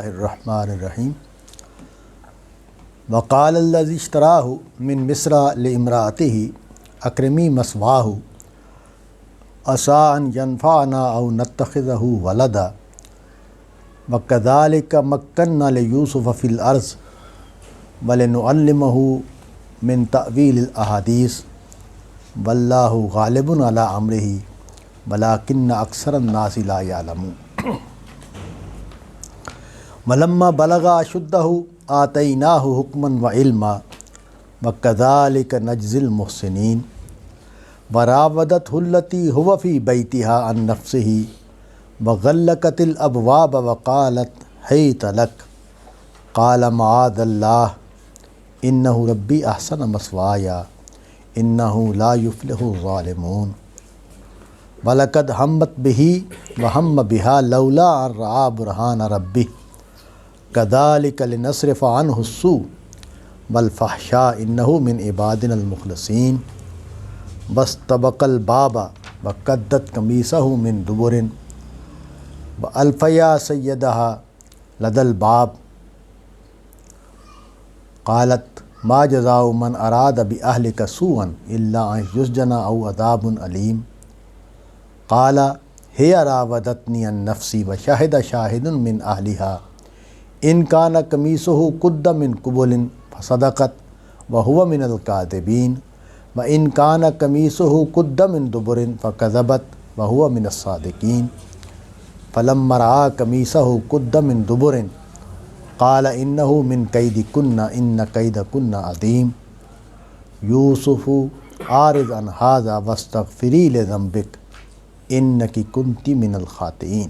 الرحمن الرحیم وقال الذی اشتراہ من مصر لامرأته اکرمی مثواہ عسیٰ ان ینفعنا او نتخذہ ولدا وکذالک مکننا لیوسف فی الارض ولنعلمہ من تأویل الاحادیث واللہ غالب علی امرہ ولکن اکثر الناس لا یعلمون ولما بلغ اشدہ آتیناہ حکما وعلما وکذالک نجزی المحسنین وراودتہ التی هو فی بیتها عن نفسہ وغلقت الابواب وقالت حیت لک قال معاذ اللہ انہ ربی احسن مثوایا انہ لا یفلح الظالمون وَلَقَدْ ہمت بِهِ وَهَمَّ بِهَا لَوْلَا أَن رَّأَىٰ بُرْهَانَ رَبِّهِ كَذَٰلِكَ لِنَصْرِفَ عَنْهُ السُّوءَ وَالْفَحْشَاءَ إِنَّهُ مِنْ عِبَادِنَا الْمُخْلَصِينَ وَاسْتَبَقَ الْبَابَ وَقَدَّتْ قَمِيصَهُ مِنْ دُبُرٍ وَأَلْفَيَا سَيِّدَهَا لَدَى الْبَابِ قَالَتْ مَا جَزَاءُ مَنْ أَرَادَ بِأَهْلِكَ سُوءًا إِلَّا أَن يُسْجَنَ أَوْ عَذَابٌ أَلِيمٌ قال هي راودتني عن نفسي وشهد شاهد من أهلها إن كان قميصه قد من قبل فصدقت وهو من الكاذبين وإن كان قميصه قد من دبر فكذبت وهو من الصادقين فلما رأى قميصه قد من دبر قال إنه من كيدكن إن كيدكن عظيم يوسف أعرض عن هذا واستغفري لذنبك انکی کنتی من الخاطئین۔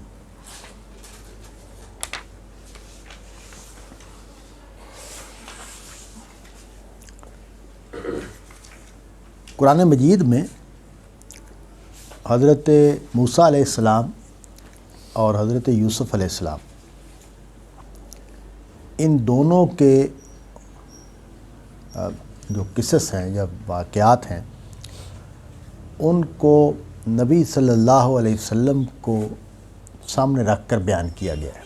قرآن مجید میں حضرت موسیٰ علیہ السلام اور حضرت یوسف علیہ السلام ان دونوں کے جو قصص ہیں یا واقعات ہیں ان کو نبی صلی اللہ علیہ وسلم کو سامنے رکھ کر بیان کیا گیا ہے۔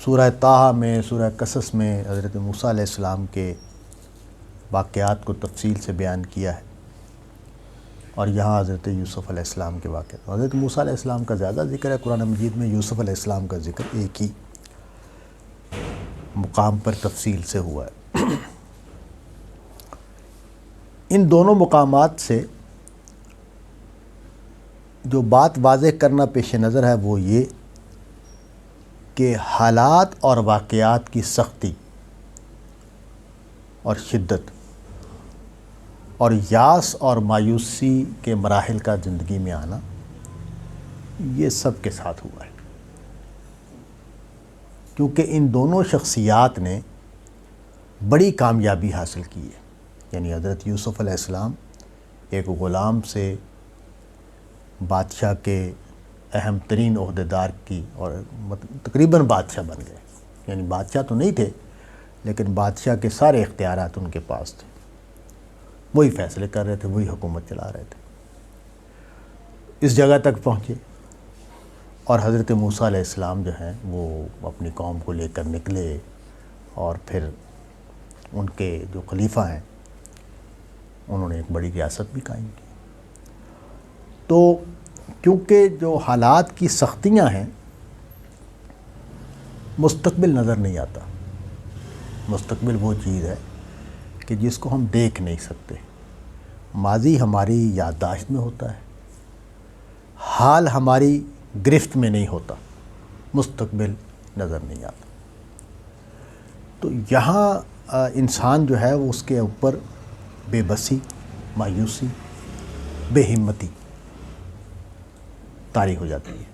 سورہ طٰہٰ میں، سورہ قصص میں حضرت موسیٰ علیہ السلام کے واقعات کو تفصیل سے بیان کیا ہے، اور یہاں حضرت یوسف علیہ السلام کے واقعات۔ حضرت موسیٰ علیہ السلام کا زیادہ ذکر ہے قرآن مجید میں، یوسف علیہ السلام کا ذکر ایک ہی مقام پر تفصیل سے ہوا ہے۔ ان دونوں مقامات سے جو بات واضح کرنا پیش نظر ہے وہ یہ کہ حالات اور واقعات کی سختی اور شدت اور یاس اور مایوسی کے مراحل کا زندگی میں آنا یہ سب کے ساتھ ہوا ہے، کیونکہ ان دونوں شخصیات نے بڑی کامیابی حاصل کی ہے۔ یعنی حضرت یوسف علیہ السلام ایک غلام سے بادشاہ کے اہم ترین عہدیدار کی اور تقریباً بادشاہ بن گئے۔ یعنی بادشاہ تو نہیں تھے لیکن بادشاہ کے سارے اختیارات ان کے پاس تھے، وہی فیصلے کر رہے تھے، وہی حکومت چلا رہے تھے۔ اس جگہ تک پہنچے، اور حضرت موسیٰ علیہ السلام جو ہیں وہ اپنی قوم کو لے کر نکلے، اور پھر ان کے جو خلیفہ ہیں انہوں نے ایک بڑی ریاست بھی قائم کی۔ تو کیونکہ جو حالات کی سختیاں ہیں، مستقبل نظر نہیں آتا۔ مستقبل وہ چیز ہے کہ جس کو ہم دیکھ نہیں سکتے۔ ماضی ہماری یادداشت میں ہوتا ہے، حال ہماری گرفت میں نہیں ہوتا، مستقبل نظر نہیں آتا۔ تو یہاں انسان جو ہے وہ اس کے اوپر بے بسی، مایوسی، بے ہمتی طاری ہو جاتی ہے۔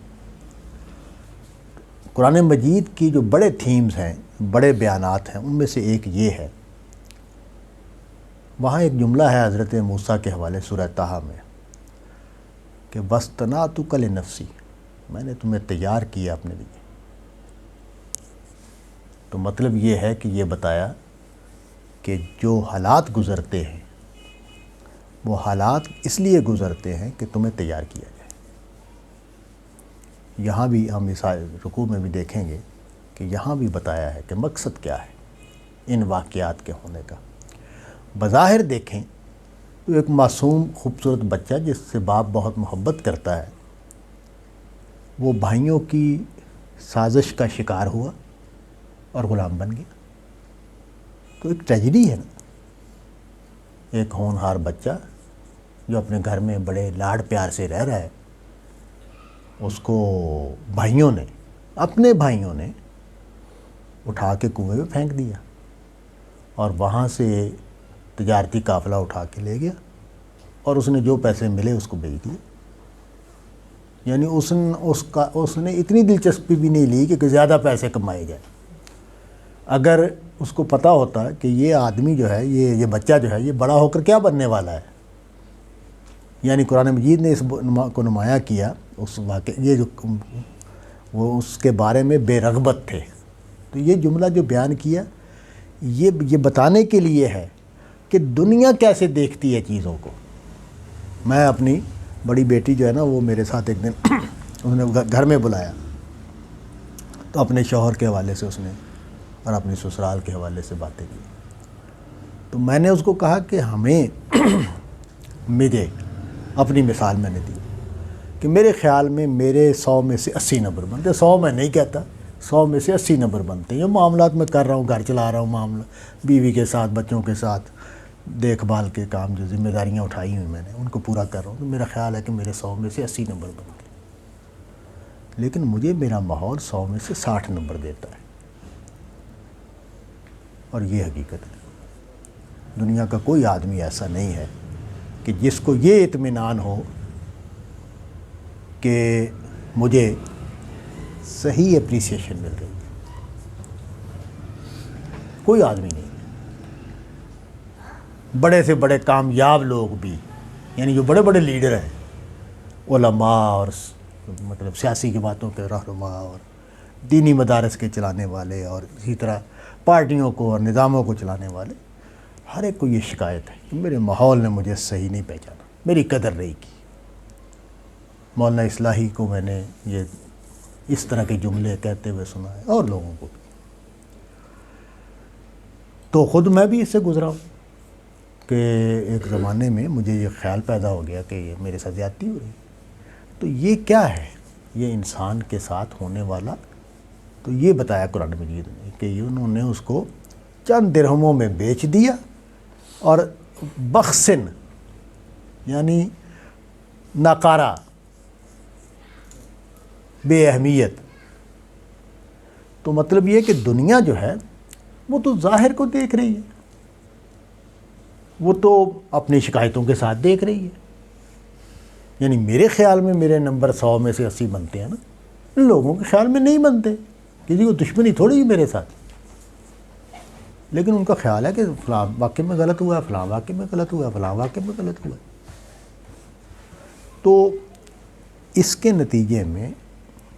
قرآن مجید کی جو بڑے تھیمز ہیں، بڑے بیانات ہیں، ان میں سے ایک یہ ہے۔ وہاں ایک جملہ ہے حضرت موسیٰ کے حوالے سورہ طٰہٰ میں کہ وَاصْطَنَعْتُكَ لِنَفْسِي، میں نے تمہیں تیار کیا اپنے لیے۔ تو مطلب یہ ہے کہ یہ بتایا کہ جو حالات گزرتے ہیں وہ حالات اس لیے گزرتے ہیں کہ تمہیں تیار کیا جائے۔ یہاں بھی ہم اس رکوع میں بھی دیکھیں گے کہ یہاں بھی بتایا ہے کہ مقصد کیا ہے ان واقعات کے ہونے کا۔ بظاہر دیکھیں تو ایک معصوم خوبصورت بچہ جس سے باپ بہت محبت کرتا ہے، وہ بھائیوں کی سازش کا شکار ہوا اور غلام بن گیا۔ تو ایک ٹریجڈی ہے نا، ایک ہونہار بچہ جو اپنے گھر میں بڑے لاڈ پیار سے رہ رہا ہے، اس کو بھائیوں نے، اپنے بھائیوں نے اٹھا کے کنویں میں پھینک دیا اور وہاں سے تجارتی قافلہ اٹھا کے لے گیا اور اس نے جو پیسے ملے اس کو بیچ دیے۔ یعنی اس نے اتنی دلچسپی بھی نہیں لی کہ زیادہ پیسے کمائے جائیں۔ اگر اس کو پتہ ہوتا کہ یہ آدمی جو ہے، یہ بچہ جو ہے، یہ بڑا ہو کر کیا بننے والا ہے، یعنی قرآن مجید نے اس کو نمایاں کیا، اس واقعے یہ جو وہ اس کے بارے میں بے رغبت تھے۔ تو یہ جملہ جو بیان کیا یہ بتانے کے لیے ہے کہ دنیا کیسے دیکھتی ہے چیزوں کو۔ میں اپنی بڑی بیٹی جو ہے نا، وہ میرے ساتھ ایک دن اس نے گھر میں بلایا تو اپنے شوہر کے حوالے سے اس نے اور اپنی سسرال کے حوالے سے باتیں کی۔ تو میں نے اس کو کہا کہ ہمیں مجھے اپنی مثال میں نے دی کہ میرے خیال میں میرے 100 میں سے 80 نمبر بنتے، 100 میں نہیں کہتا، 100 میں سے 80 نمبر بنتے ہیں۔ یہ معاملات میں کر رہا ہوں، گھر چلا رہا ہوں، معاملہ بیوی کے ساتھ، بچوں کے ساتھ دیکھ بھال کے کام، جو ذمہ داریاں اٹھائی ہوئی میں نے ان کو پورا کر رہا ہوں۔ تو میرا خیال ہے کہ میرے 100 میں سے 80 نمبر بنتے ہیں، لیکن مجھے میرا ماحول 100 میں سے 60 نمبر دیتا ہے، اور یہ حقیقت ہے۔ دنیا کا کوئی آدمی ایسا نہیں ہے کہ جس کو یہ اطمینان ہو کہ مجھے صحیح اپریسیشن مل رہی ہے، کوئی آدمی نہیں۔ بڑے سے بڑے کامیاب لوگ بھی، یعنی جو بڑے بڑے لیڈر ہیں، علماء اور مطلب سیاسی کی باتوں کے رہنما اور دینی مدارس کے چلانے والے اور اسی طرح پارٹیوں کو اور نظاموں کو چلانے والے، ہر ایک کو یہ شکایت ہے کہ میرے ماحول نے مجھے صحیح نہیں پہچانا، میری قدر نہیں کی۔ مولانا اصلاحی کو میں نے یہ اس طرح کے جملے کہتے ہوئے سنا ہے، اور لوگوں کو بھی۔ تو خود میں بھی اس سے گزرا ہوں کہ ایک زمانے میں مجھے یہ خیال پیدا ہو گیا کہ یہ میرے ساتھ زیادتی ہو رہی ہے۔ تو یہ کیا ہے؟ یہ انسان کے ساتھ ہونے والا، تو یہ بتایا قرآن مجید نے کہ انہوں نے اس کو چند درہموں میں بیچ دیا، اور بخسن یعنی ناکارہ، بے اہمیت۔ تو مطلب یہ کہ دنیا جو ہے وہ تو ظاہر کو دیکھ رہی ہے، وہ تو اپنی شکایتوں کے ساتھ دیکھ رہی ہے۔ یعنی میرے خیال میں میرے نمبر 100 میں سے 80 بنتے ہیں نا، ان لوگوں کے خیال میں نہیں بنتے، کسی کو دشمنی تھوڑی ہی میرے ساتھ، لیکن ان کا خیال ہے کہ فلاں واقعے میں غلط ہوا ہے، فلاں واقعے میں غلط ہوا ہے، فلاں واقعے میں غلط ہوا ہے۔ تو اس کے نتیجے میں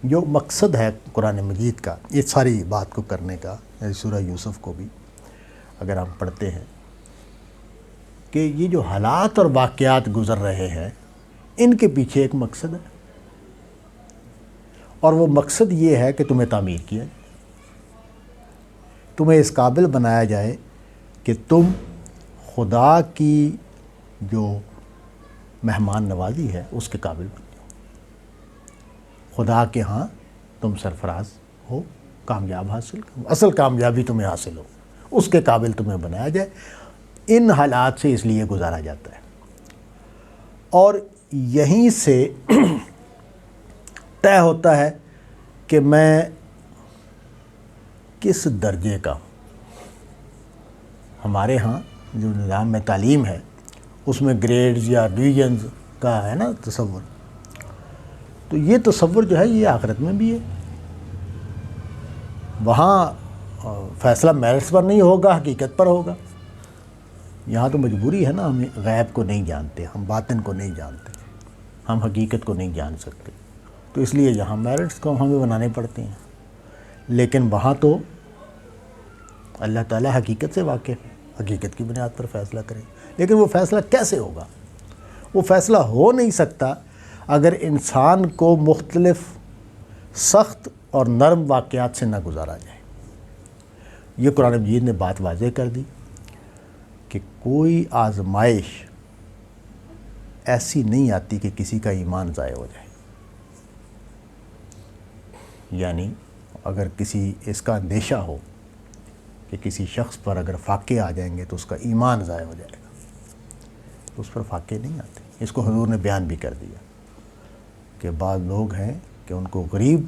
جو مقصد ہے قرآن مجید کا، یہ ساری بات کو کرنے کا، سورہ یوسف کو بھی اگر ہم پڑھتے ہیں کہ یہ جو حالات اور واقعات گزر رہے ہیں، ان کے پیچھے ایک مقصد ہے، اور وہ مقصد یہ ہے کہ تمہیں تعمیر کیا جائے، تمہیں اس قابل بنایا جائے کہ تم خدا کی جو مہمان نوازی ہے اس کے قابل بن جاؤ، خدا کے ہاں تم سرفراز ہو، کامیاب حاصل کرو، اصل کامیابی تمہیں حاصل ہو، اس کے قابل تمہیں بنایا جائے۔ ان حالات سے اس لیے گزارا جاتا ہے، اور یہیں سے طے ہوتا ہے کہ میں کس درجے کا ہوں۔ ہمارے ہاں جو نظام میں تعلیم ہے اس میں گریڈز یا ڈویژنز کا ہے نا تصور، تو یہ تصور جو ہے یہ آخرت میں بھی ہے۔ وہاں فیصلہ میرٹس پر نہیں ہوگا، حقیقت پر ہوگا۔ یہاں تو مجبوری ہے نا، ہم غیب کو نہیں جانتے، ہم باطن کو نہیں جانتے، ہم حقیقت کو نہیں جان سکتے، تو اس لیے یہاں میرٹس کو ہمیں بنانے پڑتے ہیں۔ لیکن وہاں تو اللہ تعالیٰ حقیقت سے واقف ہے، حقیقت کی بنیاد پر فیصلہ کرے۔ لیکن وہ فیصلہ کیسے ہوگا؟ وہ فیصلہ ہو نہیں سکتا اگر انسان کو مختلف سخت اور نرم واقعات سے نہ گزارا جائے۔ یہ قرآن مجید نے بات واضح کر دی کہ کوئی آزمائش ایسی نہیں آتی کہ کسی کا ایمان ضائع ہو جائے. یعنی اگر کسی اس کا اندیشہ ہو کہ کسی شخص پر اگر فاقے آ جائیں گے تو اس کا ایمان ضائع ہو جائے گا، تو اس پر فاقے نہیں آتے. اس کو حضور نے بیان بھی کر دیا کہ بعض لوگ ہیں کہ ان کو غریب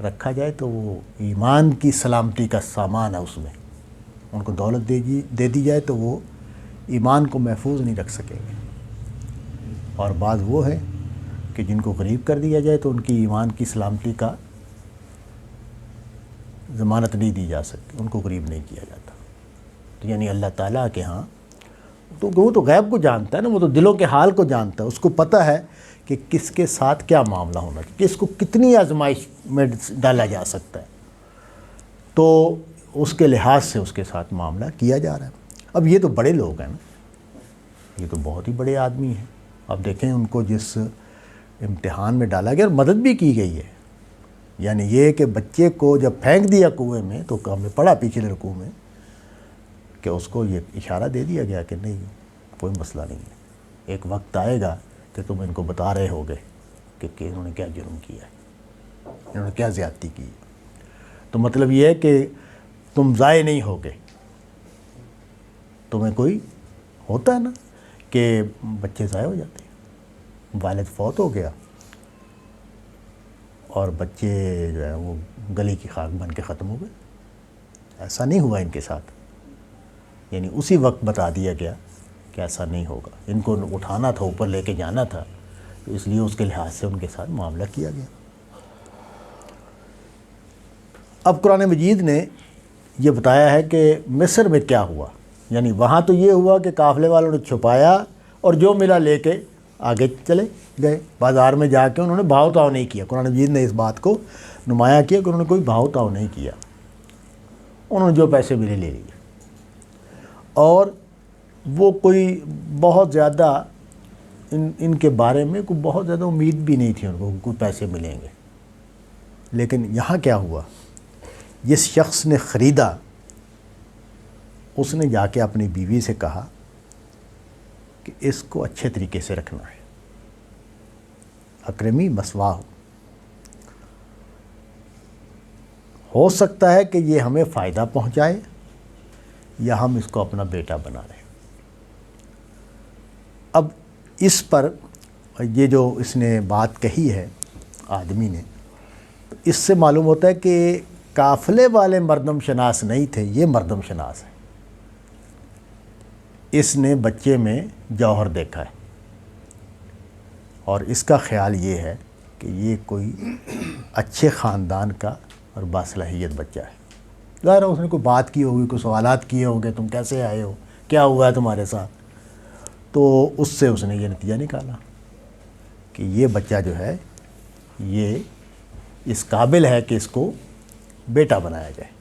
رکھا جائے تو وہ ایمان کی سلامتی کا سامان ہے، اس میں ان کو دولت دے دی جائے تو وہ ایمان کو محفوظ نہیں رکھ سکیں گے. اور بعض وہ ہیں کہ جن کو غریب کر دیا جائے تو ان کی ایمان کی سلامتی کا ضمانت نہیں دی جا سکتی، ان کو غریب نہیں کیا جاتا. تو یعنی اللہ تعالیٰ کے ہاں تو وہ تو غیب کو جانتا ہے نا، وہ تو دلوں کے حال کو جانتا ہے، اس کو پتہ ہے کہ کس کے ساتھ کیا معاملہ ہونا چاہیے، کس کو کتنی آزمائش میں ڈالا جا سکتا ہے، تو اس کے لحاظ سے اس کے ساتھ معاملہ کیا جا رہا ہے. اب یہ تو بڑے لوگ ہیں نا، یہ تو بہت ہی بڑے آدمی ہیں. اب دیکھیں ان کو جس امتحان میں ڈالا گیا اور مدد بھی کی گئی ہے. یعنی یہ کہ بچے کو جب پھینک دیا کنویں میں تو ہم نے پڑھا پچھلے رکوع میں کہ اس کو یہ اشارہ دے دیا گیا کہ نہیں کوئی مسئلہ نہیں ہے، ایک وقت آئے گا کہ تم ان کو بتا رہے ہوگے کہ انہوں نے کیا جرم کیا ہے، انہوں نے کیا زیادتی کی ہے. تو مطلب یہ ہے کہ تم ضائع نہیں ہوگے. تمہیں کوئی ہوتا ہے نا کہ بچے ضائع ہو جاتے ہیں، والد فوت ہو گیا اور بچے جو ہے وہ گلی کی خاک بن کے ختم ہو گئے. ایسا نہیں ہوا ان کے ساتھ، یعنی اسی وقت بتا دیا گیا کہ ایسا نہیں ہوگا. ان کو اٹھانا تھا، اوپر لے کے جانا تھا، تو اس لیے اس کے لحاظ سے ان کے ساتھ معاملہ کیا گیا. اب قرآن مجید نے یہ بتایا ہے کہ مصر میں کیا ہوا. یعنی وہاں تو یہ ہوا کہ قافلے والوں نے چھپایا اور جو ملا لے کے آگے چلے گئے. بازار میں جا کے انہوں نے بھاؤ تاؤ نہیں کیا. قرآن مجید نے اس بات کو نمایاں کیا کہ انہوں نے کوئی بھاؤ تاؤ نہیں کیا، انہوں نے جو پیسے ملے لے لیے. اور وہ کوئی بہت زیادہ ان کے بارے میں کوئی بہت زیادہ امید بھی نہیں تھی ان کو کوئی پیسے ملیں گے. لیکن یہاں کیا ہوا، جس شخص نے خریدا اس نے جا کے اپنی بیوی سے کہا کہ اس کو اچھے طریقے سے رکھنا ہے، اکرمی مثواہ ہو سکتا ہے کہ یہ ہمیں فائدہ پہنچائے یا ہم اس کو اپنا بیٹا بنا لیں. اب اس پر یہ جو اس نے بات کہی ہے آدمی نے، اس سے معلوم ہوتا ہے کہ قافلے والے مردم شناس نہیں تھے، یہ مردم شناس ہے. اس نے بچے میں جوہر دیکھا ہے اور اس کا خیال یہ ہے کہ یہ کوئی اچھے خاندان کا اور باصلاحیت بچہ ہے. ظاہر ہے اس نے کوئی بات کی ہوگی، کوئی سوالات کیے ہوں گے، تم کیسے آئے ہو، کیا ہوا ہے تمہارے ساتھ، تو اس سے اس نے یہ نتیجہ نکالا کہ یہ بچہ جو ہے یہ اس قابل ہے کہ اس کو بیٹا بنایا جائے،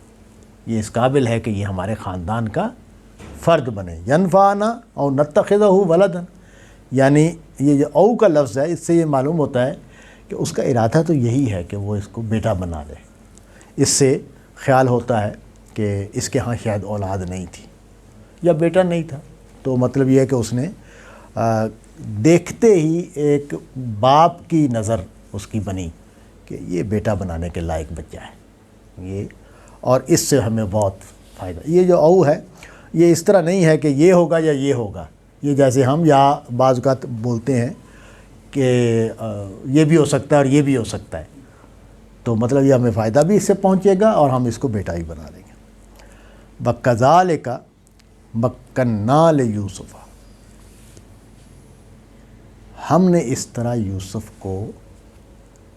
یہ اس قابل ہے کہ یہ ہمارے خاندان کا فرد بنے. ینفعنا او نتخذہ ولدا، یعنی یہ جو او کا لفظ ہے اس سے یہ معلوم ہوتا ہے کہ اس کا ارادہ تو یہی ہے کہ وہ اس کو بیٹا بنا لے. اس سے خیال ہوتا ہے کہ اس کے ہاں شاید اولاد نہیں تھی یا بیٹا نہیں تھا، تو مطلب یہ ہے کہ اس نے دیکھتے ہی ایک باپ کی نظر اس کی بنی کہ یہ بیٹا بنانے کے لائق بچہ ہے یہ، اور اس سے ہمیں بہت فائدہ. یہ جو او ہے یہ اس طرح نہیں ہے کہ یہ ہوگا یا یہ ہوگا، یہ جیسے ہم یا بعض اوقات بولتے ہیں کہ یہ بھی ہو سکتا ہے اور یہ بھی ہو سکتا ہے، تو مطلب یہ ہمیں فائدہ بھی اس سے پہنچے گا اور ہم اس کو بیٹا ہی بنا لیں گے. وَكَذَلِكَ مَكَّنَّا لِيُوسُفَ، ہم نے اس طرح یوسف کو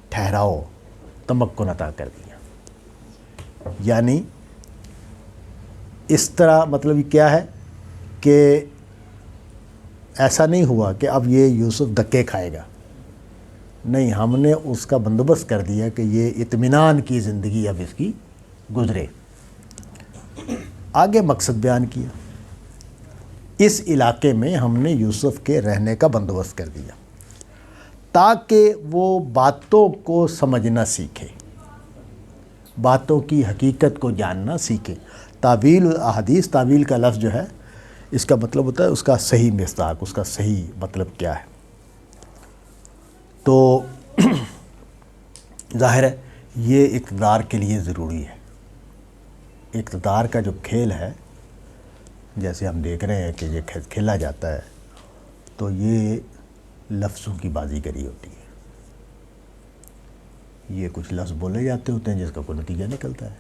ٹھہراؤ تمکن عطا کر دیا. یعنی اس طرح مطلب یہ کیا ہے کہ ایسا نہیں ہوا کہ اب یہ یوسف دھکے کھائے گا، نہیں، ہم نے اس کا بندوبست کر دیا کہ یہ اطمینان کی زندگی اب اس کی گزرے. آگے مقصد بیان کیا، اس علاقے میں ہم نے یوسف کے رہنے کا بندوبست کر دیا تاکہ وہ باتوں کو سمجھنا سیکھے. باتوں کی حقیقت کو جاننا سیکھیں۔ تعویل احادیث، تعویل کا لفظ جو ہے اس کا مطلب ہوتا ہے اس کا صحیح مصداق، اس کا صحیح مطلب کیا ہے۔ تو ظاہر ہے یہ اقتدار کے لیے ضروری ہے۔ اقتدار کا جو کھیل ہے، جیسے ہم دیکھ رہے ہیں کہ یہ کھیلا جاتا ہے، تو یہ لفظوں کی بازیگری ہوتی ہے۔ یہ کچھ لفظ بولے جاتے ہوتے ہیں جس کا کوئی نتیجہ نکلتا ہے،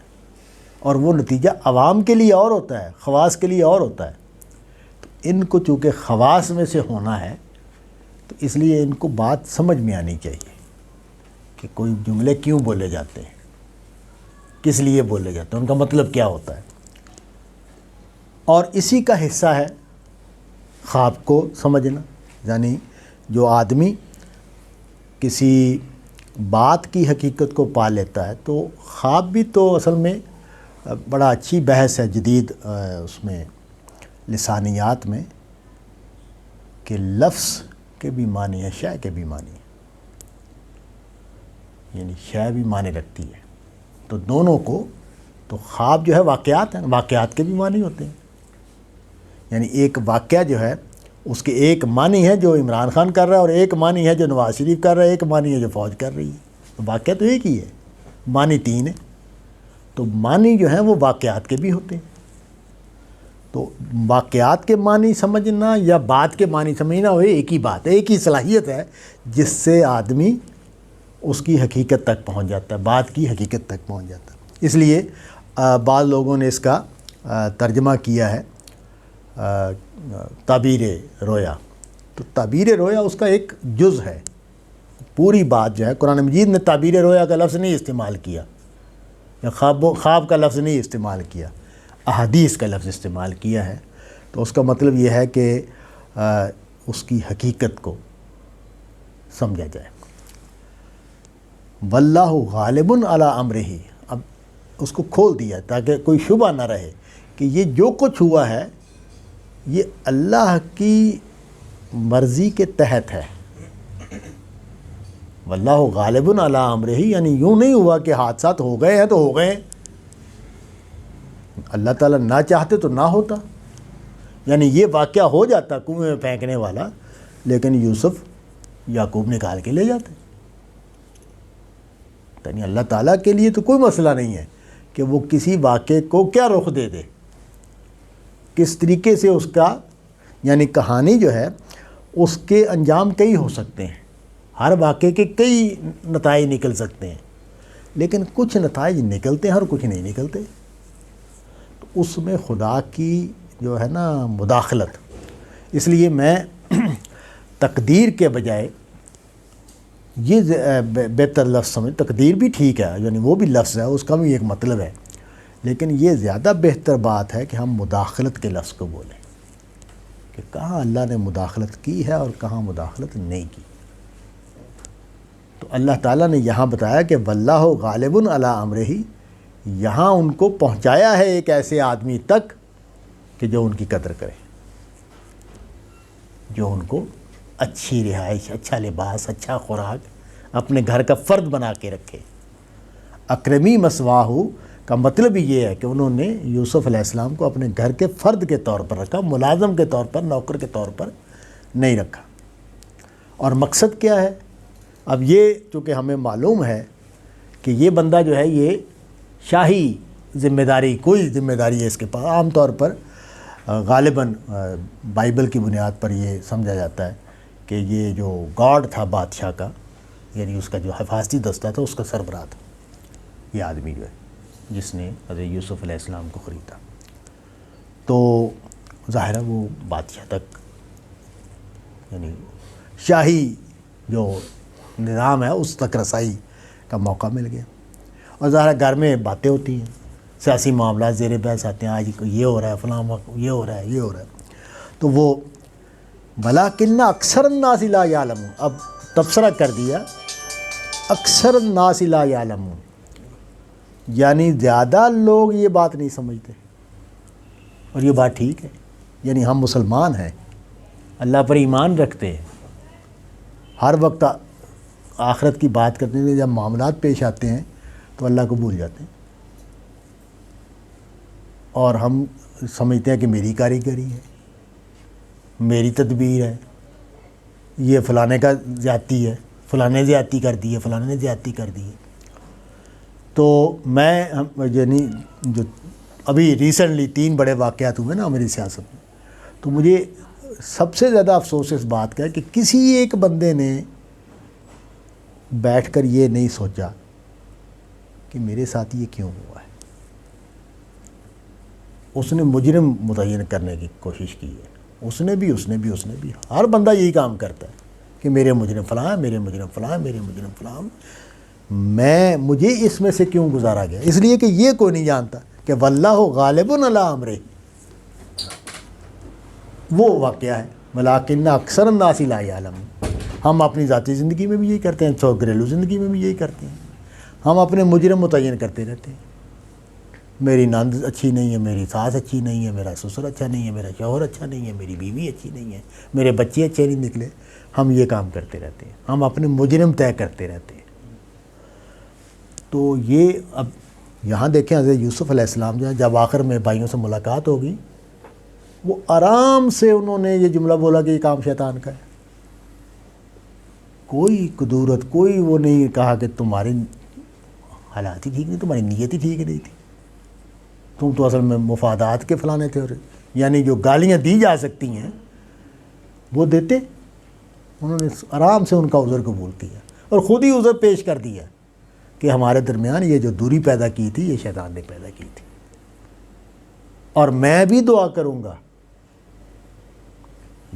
اور وہ نتیجہ عوام کے لیے اور ہوتا ہے، خواص کے لیے اور ہوتا ہے۔ تو ان کو چونکہ خواص میں سے ہونا ہے، تو اس لیے ان کو بات سمجھ میں آنی چاہیے کہ کوئی جملے کیوں بولے جاتے ہیں، کس لیے بولے جاتے ہیں، ان کا مطلب کیا ہوتا ہے۔ اور اسی کا حصہ ہے خواب کو سمجھنا، یعنی جو آدمی کسی بات کی حقیقت کو پا لیتا ہے، تو خواب بھی تو اصل میں بڑا اچھی بحث ہے جدید اس میں لسانیات میں، کہ لفظ کے بھی معنی ہے، شے کے بھی معنی ہے، یعنی شے بھی معنی رکھتی ہے۔ تو دونوں کو، تو خواب جو ہے واقعات ہیں، واقعات کے بھی معنی ہوتے ہیں، یعنی ایک واقعہ جو ہے اس کے ایک معنی ہے جو عمران خان کر رہا ہے، اور ایک معنی ہے جو نواز شریف کر رہا ہے، ایک معنی ہے جو فوج کر رہی ہے۔ تو واقعہ تو ایک ہی ہے، معنی تین ہے۔ تو معنی جو ہیں وہ واقعات کے بھی ہوتے ہیں۔ تو واقعات کے معنی سمجھنا یا بات کے معنی سمجھنا، وہ ایک ہی بات ہے، ایک ہی صلاحیت ہے جس سے آدمی اس کی حقیقت تک پہنچ جاتا ہے، بات کی حقیقت تک پہنچ جاتا ہے۔ اس لیے بعض لوگوں نے اس کا ترجمہ کیا ہے تعبیر رویا۔ تو تعبیر رویا اس کا ایک جز ہے، پوری بات جو ہے قرآن مجید نے تعبیر رویا کا لفظ نہیں استعمال کیا، یا خواب کا لفظ نہیں استعمال کیا، احادیث کا لفظ استعمال کیا ہے۔ تو اس کا مطلب یہ ہے کہ اس کی حقیقت کو سمجھا جائے۔ واللہ غالب علی امرہ، اب اس کو کھول دیا تاکہ کوئی شبہ نہ رہے کہ یہ جو کچھ ہوا ہے یہ اللہ کی مرضی کے تحت ہے۔ واللہ غالب علی امرہ، یعنی یوں نہیں ہوا کہ حادثات ہو گئے ہیں تو ہو گئے ہیں، اللہ تعالیٰ نہ چاہتے تو نہ ہوتا، یعنی یہ واقعہ ہو جاتا کنویں میں پھینکنے والا، لیکن یوسف یعقوب نکال کے لے جاتے۔ یعنی اللہ تعالیٰ کے لیے تو کوئی مسئلہ نہیں ہے کہ وہ کسی واقعے کو کیا رخ دے دے، کس طریقے سے اس کا، یعنی کہانی جو ہے اس کے انجام کئی ہو سکتے ہیں، ہر واقعے کے کئی نتائج نکل سکتے ہیں، لیکن کچھ نتائج نکلتے ہیں اور کچھ نہیں نکلتے۔ تو اس میں خدا کی جو ہے نا مداخلت، اس لیے میں تقدیر کے بجائے یہ بہتر لفظ سمجھ، تقدیر بھی ٹھیک ہے، یعنی وہ بھی لفظ ہے، اس کا بھی ایک مطلب ہے، لیکن یہ زیادہ بہتر بات ہے کہ ہم مداخلت کے لفظ کو بولیں، کہ کہاں اللہ نے مداخلت کی ہے اور کہاں مداخلت نہیں کی۔ تو اللہ تعالیٰ نے یہاں بتایا کہ واللہ غالب علی امرہ، یہاں ان کو پہنچایا ہے ایک ایسے آدمی تک کہ جو ان کی قدر کرے، جو ان کو اچھی رہائش، اچھا لباس، اچھا خوراک اپنے گھر کا فرد بنا کے رکھے۔ اکرمی مثواہ کا مطلب یہ ہے کہ انہوں نے یوسف علیہ السلام کو اپنے گھر کے فرد کے طور پر رکھا، ملازم کے طور پر، نوکر کے طور پر نہیں رکھا۔ اور مقصد کیا ہے؟ اب یہ چونکہ ہمیں معلوم ہے کہ یہ بندہ جو ہے یہ شاہی ذمہ داری، کوئی ذمہ داری ہے اس کے پاس، عام طور پر غالباً بائبل کی بنیاد پر یہ سمجھا جاتا ہے کہ یہ جو گارڈ تھا بادشاہ کا، یعنی اس کا جو حفاظتی دستہ تھا، اس کا سربراہ تھا یہ آدمی جو ہے جس نے حضرت یوسف علیہ السلام کو خریدا۔ تو ظاہر ہے وہ بادشاہ تک، یعنی شاہی جو نظام ہے اس تک رسائی کا موقع مل گیا۔ اور ظاہر گھر میں باتیں ہوتی ہیں، سیاسی معاملات زیر بحث آتے ہیں، آج یہ ہو رہا ہے، فلاں وقت یہ ہو رہا ہے، یہ ہو رہا ہے، تو وہ وَلَٰكِنَّ أَكْثَرَ النَّاسِ لَا يَعْلَمُونَ، اب تبصرہ کر دیا اکثر الناس لا يعلمون، یعنی زیادہ لوگ یہ بات نہیں سمجھتے، اور یہ بات ٹھیک ہے، یعنی ہم مسلمان ہیں، اللہ پر ایمان رکھتے ہیں، ہر وقت آخرت کی بات کرتے ہیں، جب معاملات پیش آتے ہیں تو اللہ کو بھول جاتے ہیں، اور ہم سمجھتے ہیں کہ میری کاریگری ہے، میری تدبیر ہے، یہ فلانے کا زیادتی ہے، فلانے نے زیادتی کر دی ہے، فلانے نے زیادتی کر دی ہے۔ تو میں یعنی جو ابھی ریسنٹلی 3 بڑے واقعات ہوئے نا میری سیاست میں، تو مجھے سب سے زیادہ افسوس اس بات کا ہے کہ کسی ایک بندے نے بیٹھ کر یہ نہیں سوچا کہ میرے ساتھ یہ کیوں ہوا ہے۔ اس نے مجرم متعین کرنے کی کوشش کی ہے، اس نے بھی ہر بندہ یہی کام کرتا ہے کہ میرے مجرم فلاں ہیں، میرے مجرم فلاں ہیں، میرے مجرم فلاں ہیں۔ مجھے اس میں سے کیوں گزارا گیا؟ اس لیے کہ یہ کوئی نہیں جانتا کہ واللہ غالب علی امرہ، وہ واقعہ ہے ولکن اکثر الناس لا یعلمون۔ ہم اپنی ذاتی زندگی میں بھی یہی کرتے ہیں، تو گھریلو زندگی میں بھی یہی کرتے ہیں، ہم اپنے مجرم متعین کرتے رہتے ہیں۔ میری نند اچھی نہیں ہے، میری ساس اچھی نہیں ہے، میرا سسر اچھا نہیں ہے، میرا شوہر اچھا نہیں ہے، میری بیوی اچھی نہیں ہے، میرے بچے اچھے نہیں نکلے۔ ہم یہ کام کرتے رہتے ہیں، ہم اپنے مجرم طے کرتے رہتے ہیں۔ تو یہ اب یہاں دیکھیں حضرت یوسف علیہ السلام جب آخر میں بھائیوں سے ملاقات ہوگی، وہ آرام سے انہوں نے یہ جملہ بولا کہ یہ کام شیطان کا ہے۔ کوئی قدورت، کوئی وہ نہیں کہا کہ تمہاری حالات ہی ٹھیک نہیں، تمہاری نیت ہی ٹھیک نہیں تھی، تم تو اصل میں مفادات کے فلانے تھے۔ اور یعنی جو گالیاں دی جا سکتی ہیں وہ دیتے، انہوں نے آرام سے ان کا عذر قبول کیا اور خود ہی عذر پیش کر دیا کہ ہمارے درمیان یہ جو دوری پیدا کی تھی یہ شیطان نے پیدا کی تھی، اور میں بھی دعا کروں گا۔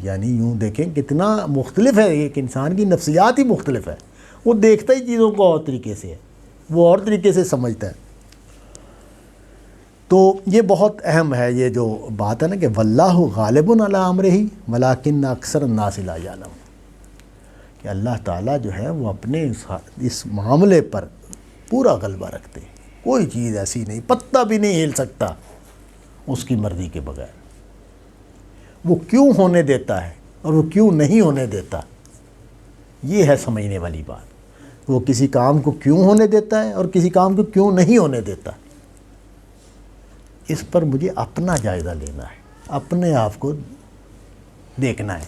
یعنی یوں دیکھیں کتنا مختلف ہے، ایک انسان کی نفسیات ہی مختلف ہے، وہ دیکھتا ہی چیزوں کو اور طریقے سے ہے، وہ اور طریقے سے سمجھتا ہے۔ تو یہ بہت اہم ہے یہ جو بات ہے نا کہ واللہ غالب علی امرہ ولکن اکثر الناس لا یعلمون، کہ اللہ تعالیٰ جو ہے وہ اپنے اس معاملے پر پورا غلبہ رکھتے ہیں، کوئی چیز ایسی نہیں، پتہ بھی نہیں ہل سکتا اس کی مرضی کے بغیر۔ وہ کیوں ہونے دیتا ہے اور وہ کیوں نہیں ہونے دیتا، یہ ہے سمجھنے والی بات۔ وہ کسی کام کو کیوں ہونے دیتا ہے اور کسی کام کو کیوں نہیں ہونے دیتا، اس پر مجھے اپنا جائزہ لینا ہے، اپنے آپ کو دیکھنا ہے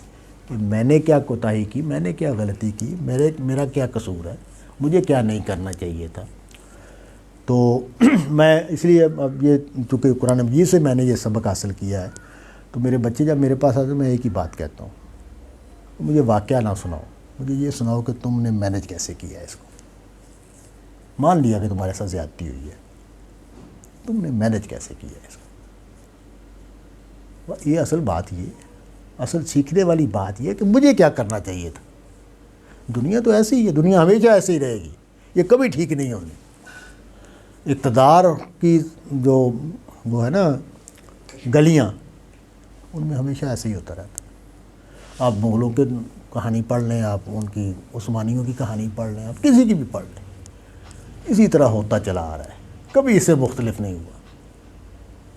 کہ میں نے کیا کوتاہی کی، میں نے کیا غلطی کی، میرا کیا قصور ہے، مجھے کیا نہیں کرنا چاہیے تھا۔ تو میں اس لیے اب یہ چونکہ قرآن مجید سے میں نے یہ سبق حاصل کیا ہے، تو میرے بچے جب میرے پاس آتے ہیں میں ایک ہی بات کہتا ہوں، مجھے واقعہ نہ سناؤ، مجھے یہ سناؤ کہ تم نے مینج کیسے کیا ہے اس کو۔ مان لیا کہ تمہارے ساتھ زیادتی ہوئی ہے، تم نے مینج کیسے کیا ہے اس کو۔ یہ اصل بات، یہ اصل سیکھنے والی بات یہ ہے کہ مجھے کیا کرنا چاہیے تھا۔ دنیا تو ایسی ہی ہے، دنیا ہمیشہ ایسے ہی رہے گی، یہ کبھی ٹھیک نہیں ہونی۔ اقتدار کی جو وہ ہے نا گلیاں، ان میں ہمیشہ ایسے ہی ہوتا رہتا ہے۔ آپ مغلوں کی کہانی پڑھ لیں، آپ ان کی عثمانیوں کی کہانی پڑھ لیں، آپ کسی کی بھی پڑھ لیں، اسی طرح ہوتا چلا آ رہا ہے، کبھی اس سے مختلف نہیں ہوا۔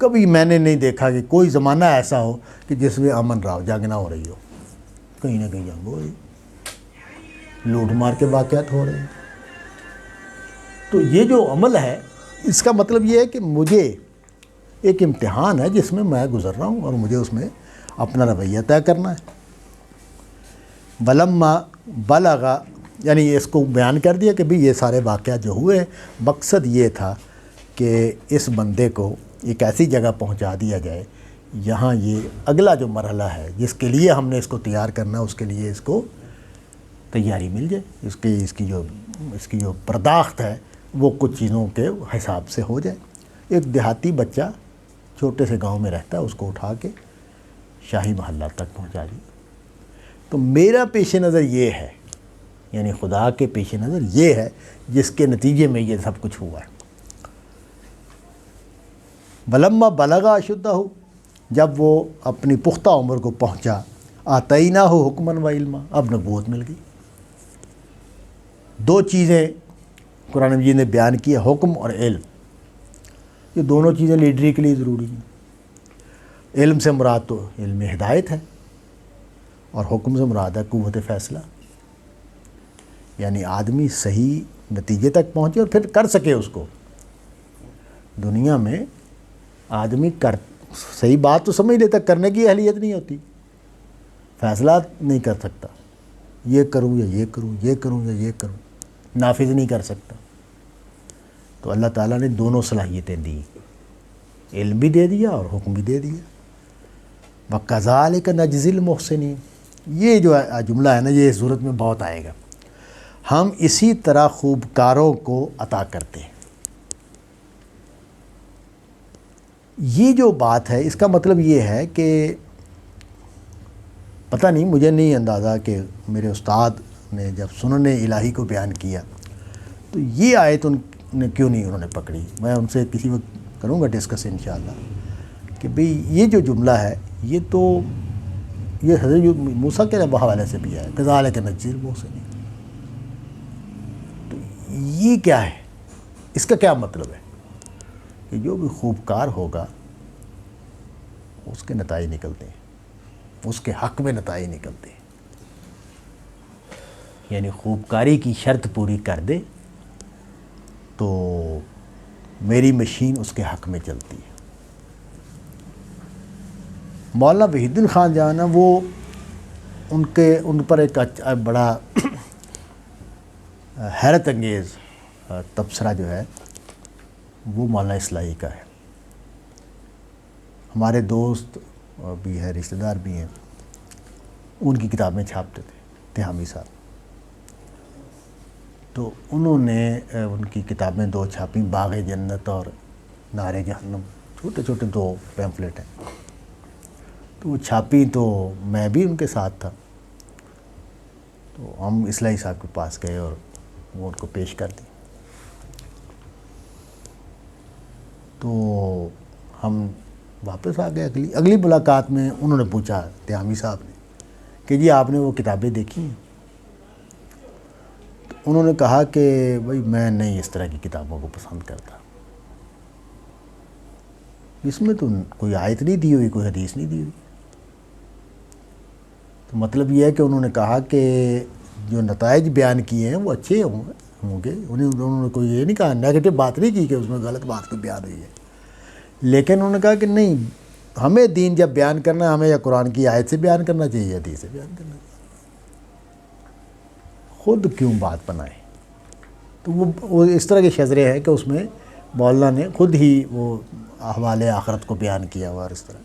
کبھی میں نے نہیں دیکھا کہ کوئی زمانہ ایسا ہو کہ جس میں امن رہا ہو، جنگ نہ ہو رہی ہو، کہیں نہ کہیں جنگ ہو رہی، لوٹ مار کے واقعات ہو رہے ہیں۔ تو یہ جو عمل ہے اس کا مطلب یہ ہے کہ مجھے ایک امتحان ہے جس میں میں گزر رہا ہوں اور مجھے اس میں اپنا رویہ طے کرنا ہے۔ ولما بلغ، یعنی اس کو بیان کر دیا کہ بھی یہ سارے واقعات جو ہوئے، مقصد یہ تھا کہ اس بندے کو ایک ایسی جگہ پہنچا دیا جائے، یہاں یہ اگلا جو مرحلہ ہے جس کے لیے ہم نے اس کو تیار کرنا ہے، اس کے لیے اس کو تیاری مل جائے، اس کی جو پرداخت ہے وہ کچھ چیزوں کے حساب سے ہو جائے۔ ایک دیہاتی بچہ چھوٹے سے گاؤں میں رہتا ہے، اس کو اٹھا کے شاہی محلہ تک پہنچا دیا۔ تو میرا پیش نظر یہ ہے، یعنی خدا کے پیش نظر یہ ہے جس کے نتیجے میں یہ سب کچھ ہوا ہے۔ ولما بلغ اشدہ، جب وہ اپنی پختہ عمر کو پہنچا، آتیناہ حکما و علما، اب نبوت مل گئی۔ 2 چیزیں قرآن مجید نے بیان کی ہے، حکم اور علم۔ یہ دونوں چیزیں لیڈری کے لیے ضروری ہیں۔ علم سے مراد تو علم ہدایت ہے، اور حکم سے مراد ہے قوت فیصلہ، یعنی آدمی صحیح نتیجے تک پہنچے اور پھر کر سکے اس کو۔ دنیا میں آدمی صحیح بات تو سمجھ لیتا، کرنے کی اہلیت نہیں ہوتی، فیصلہ نہیں کر سکتا، یہ کروں یا یہ کروں، یہ کروں یا یہ کروں، نافذ نہیں کر سکتا۔ تو اللہ تعالیٰ نے دونوں صلاحیتیں دی، علم بھی دے دیا اور حکم بھی دے دیا۔ وَكَذَلِكَ نَجْزِي الْمُحْسِنِينَ، یہ جو جملہ ہے نا، یہ صورت میں بہت آئے گا۔ ہم اسی طرح خوبکاروں کو عطا کرتے ہیں۔ یہ جو بات ہے اس کا مطلب یہ ہے کہ پتہ نہیں، مجھے نہیں اندازہ کہ میرے استاد نے جب سنن الہی کو بیان کیا تو یہ آیت ان نے کیوں نہیں انہوں نے پکڑی۔ میں ان سے کسی وقت کروں گا ڈسکس انشاءاللہ کہ بھئی یہ جو جملہ ہے یہ تو یہ حضرت موسیٰ کے حوالے سے بھی ہے، کذالک نجزی المحسنین۔ تو یہ کیا ہے، اس کا کیا مطلب ہے کہ جو بھی خوبکار ہوگا اس کے نتائج نکلتے ہیں، اس کے حق میں نتائج نکلتے ہیں۔ یعنی خوبکاری کی شرط پوری کر دے تو میری مشین اس کے حق میں چلتی ہے۔ مولانا وحید الدین خان جان، وہ ان پر ایک بڑا حیرت انگیز تبصرہ جو ہے وہ مولانا اصلاحی کا ہے۔ ہمارے دوست بھی ہیں، رشتہ دار بھی ہیں، ان کی کتابیں چھاپتے تھے تہامی صاحب۔ تو انہوں نے ان کی کتابیں دو چھاپیں، باغ جنت اور نار جہنم، چھوٹے چھوٹے دو پیمفلیٹ ہیں۔ تو وہ چھاپی تو میں بھی ان کے ساتھ تھا، تو ہم اصلاحی صاحب کے پاس گئے اور وہ ان کو پیش کر دی۔ تو ہم واپس آ گئے۔ اگلی ملاقات میں انہوں نے پوچھا تہامی صاحب نے کہ جی آپ نے وہ کتابیں دیکھی ہیں؟ تو انہوں نے کہا کہ بھائی میں نہیں اس طرح کی کتابوں کو پسند کرتا، اس میں تو کوئی آیت نہیں دی ہوئی، کوئی حدیث نہیں دی ہوئی۔ تو مطلب یہ ہے کہ انہوں نے کہا کہ جو نتائج بیان کیے ہیں وہ اچھے ہوں گے، انہوں نے کوئی یہ نہیں کہا، نیگیٹو بات نہیں کی کہ اس میں غلط بات کوئی بیان ہوئی ہے، لیکن انہوں نے کہا کہ نہیں، ہمیں دین جب بیان کرنا ہے ہمیں یا قرآن کی آیت سے بیان کرنا چاہیے یا حدیث سے بیان کرنا چاہیے، خود کیوں بات بنائے۔ تو وہ اس طرح کے شذرے ہیں کہ اس میں مولانا نے خود ہی وہ احوال آخرت کو بیان کیا ہوا اور اس طرح۔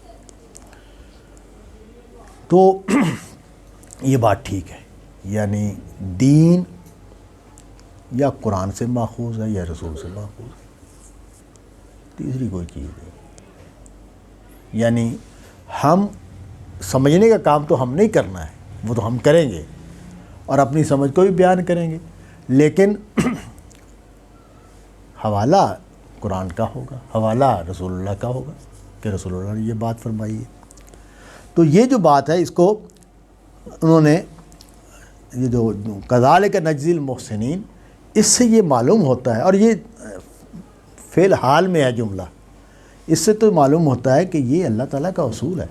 تو یہ بات ٹھیک ہے، یعنی دین یا قرآن سے ماخوذ ہے یا رسول سے ماخوذ ہے، تیسری کوئی چیز نہیں۔ یعنی ہم سمجھنے کا کام تو ہم نہیں کرنا ہے، وہ تو ہم کریں گے اور اپنی سمجھ کو بھی بیان کریں گے، لیکن حوالہ قرآن کا ہوگا، حوالہ رسول اللہ کا ہوگا کہ رسول اللہ نے یہ بات فرمائی ہے۔ تو یہ جو بات ہے اس کو انہوں نے یہ جو کذالک نجزی المحسنین، اس سے یہ معلوم ہوتا ہے، اور یہ فی الحال میں ہے جملہ، اس سے تو معلوم ہوتا ہے کہ یہ اللہ تعالیٰ کا اصول ہے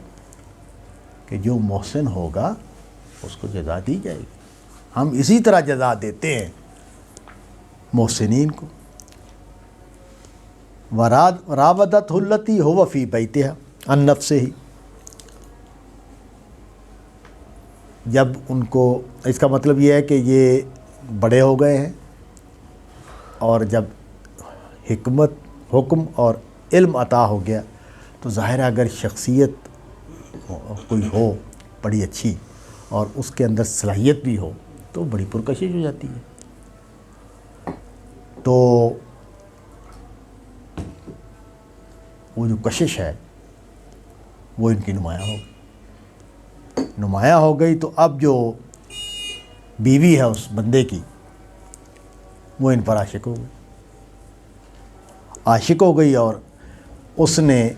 کہ جو محسن ہوگا اس کو جزا دی جائے گی۔ ہم اسی طرح جزا دیتے ہیں محسنین کو۔ وراودتہ التی هو فی بیتہا عن نفسہ، جب ان کو، اس کا مطلب یہ ہے کہ یہ بڑے ہو گئے ہیں، اور جب حکمت، حکم اور علم عطا ہو گیا تو ظاہر ہے اگر شخصیت کوئی ہو بڑی اچھی اور اس کے اندر صلاحیت بھی ہو تو بڑی پرکشش ہو جاتی ہے۔ تو وہ جو کشش ہے وہ ان کی نمایاں ہو گئی، تو اب جو بیوی ہے اس بندے کی وہ ان پر عاشق ہو گئی اور اس نے